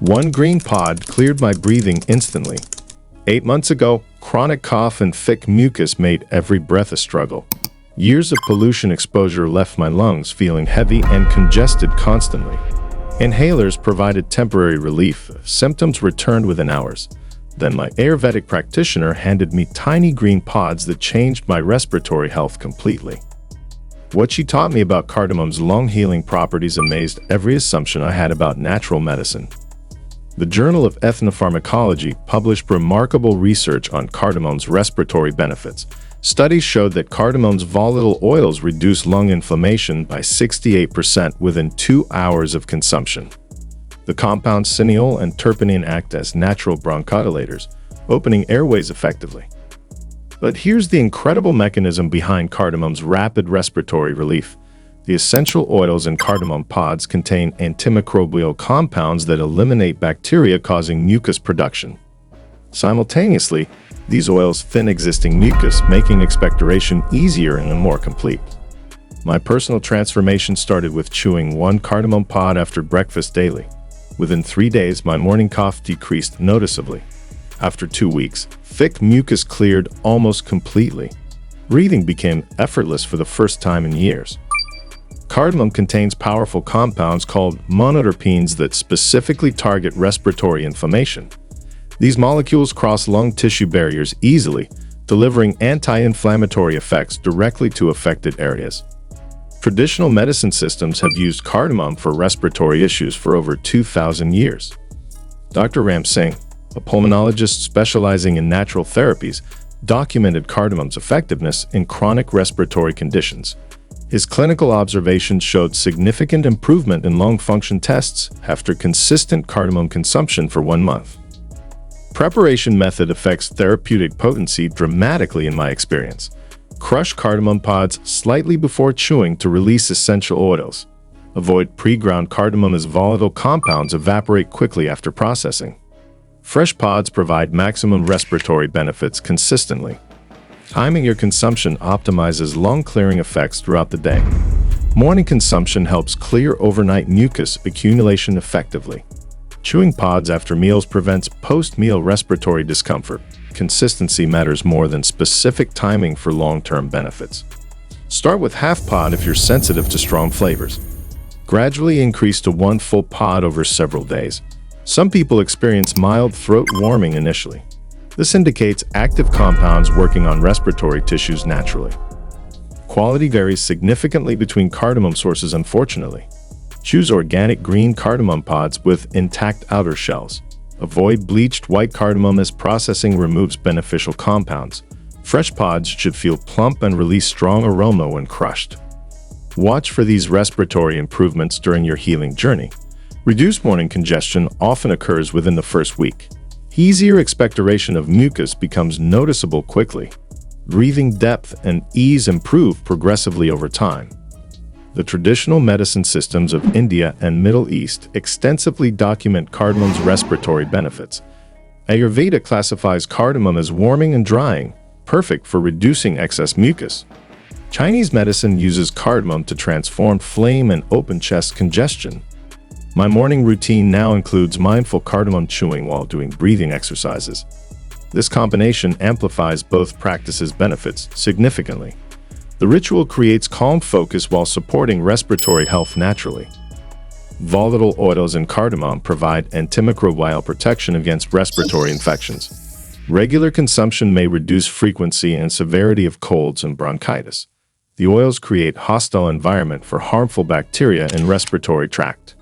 One green pod cleared my breathing instantly. 8 months ago, chronic cough and thick mucus made every breath a struggle. Years of pollution exposure left my lungs feeling heavy and congested constantly. Inhalers provided temporary relief. Symptoms returned within hours. Then my Ayurvedic practitioner handed me tiny green pods that changed my respiratory health completely. What she taught me about cardamon's long healing properties amazed every assumption I had about natural medicine. The Journal of Ethnopharmacology published remarkable research on cardamon's respiratory benefits. Studies showed that cardamon's volatile oils reduce lung inflammation by 68% within 2 hours of consumption. The compounds cineol and terpenes act as natural bronchodilators, opening airways effectively. But here's the incredible mechanism behind cardamon's rapid respiratory relief. The essential oils in cardamom pods contain antimicrobial compounds that eliminate bacteria causing mucus production. Simultaneously, these oils thin existing mucus, making expectoration easier and more complete. My personal transformation started with chewing one cardamom pod after breakfast daily. Within 3 days, my morning cough decreased noticeably. After 2 weeks, thick mucus cleared almost completely. Breathing became effortless for the first time in years. Cardamom contains powerful compounds called monoterpenes that specifically target respiratory inflammation. These molecules cross lung tissue barriers easily, delivering anti-inflammatory effects directly to affected areas. Traditional medicine systems have used cardamom for respiratory issues for over 2,000 years. Dr. Ram Singh, a pulmonologist specializing in natural therapies, documented cardamom's effectiveness in chronic respiratory conditions. His clinical observations showed significant improvement in lung function tests after consistent cardamom consumption for 1 month. Preparation method affects therapeutic potency dramatically in my experience. Crush cardamom pods slightly before chewing to release essential oils. Avoid pre-ground cardamom as volatile compounds evaporate quickly after processing. Fresh pods provide maximum respiratory benefits consistently. Timing your consumption optimizes lung clearing effects throughout the day. Morning consumption helps clear overnight mucus accumulation effectively. Chewing pods after meals prevents post-meal respiratory discomfort. Consistency matters more than specific timing for long-term benefits. Start with half pod if you're sensitive to strong flavors. Gradually increase to 1 full pod over several days. Some people experience mild throat warming initially. This indicates active compounds working on respiratory tissues naturally. Quality varies significantly between cardamom sources, unfortunately. Choose organic green cardamom pods with intact outer shells. Avoid bleached white cardamom as processing removes beneficial compounds. Fresh pods should feel plump and release strong aroma when crushed. Watch for these respiratory improvements during your healing journey. Reduced morning congestion often occurs within the first week. Easier expectoration of mucus becomes noticeable quickly. Breathing depth and ease improve progressively over time. The traditional medicine systems of India and Middle East extensively document cardamom's respiratory benefits. Ayurveda classifies cardamom as warming and drying, perfect for reducing excess mucus. Chinese medicine uses cardamom to transform phlegm and open chest congestion. My morning routine now includes mindful cardamom chewing while doing breathing exercises. This combination amplifies both practices' benefits significantly. The ritual creates calm focus while supporting respiratory health naturally. Volatile oils in cardamom provide antimicrobial protection against respiratory infections. Regular consumption may reduce frequency and severity of colds and bronchitis. The oils create hostile environment for harmful bacteria in respiratory tract.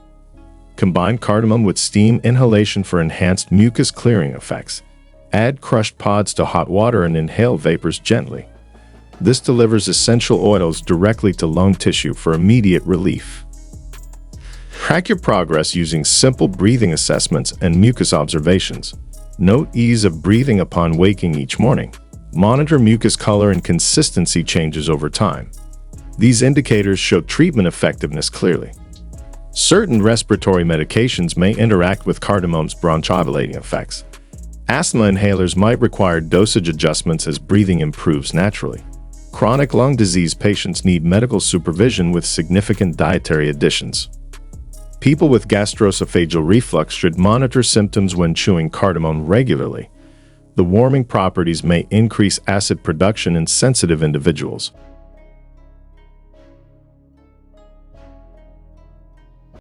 Combine cardamom with steam inhalation for enhanced mucus clearing effects. Add crushed pods to hot water and inhale vapors gently. This delivers essential oils directly to lung tissue for immediate relief. Track your progress using simple breathing assessments and mucus observations. Note ease of breathing upon waking each morning. Monitor mucus color and consistency changes over time. These indicators show treatment effectiveness clearly. Certain respiratory medications may interact with cardamom's bronchodilating effects. Asthma inhalers might require dosage adjustments as breathing improves naturally. Chronic lung disease patients need medical supervision with significant dietary additions. People with gastroesophageal reflux should monitor symptoms when chewing cardamom regularly. The warming properties may increase acid production in sensitive individuals.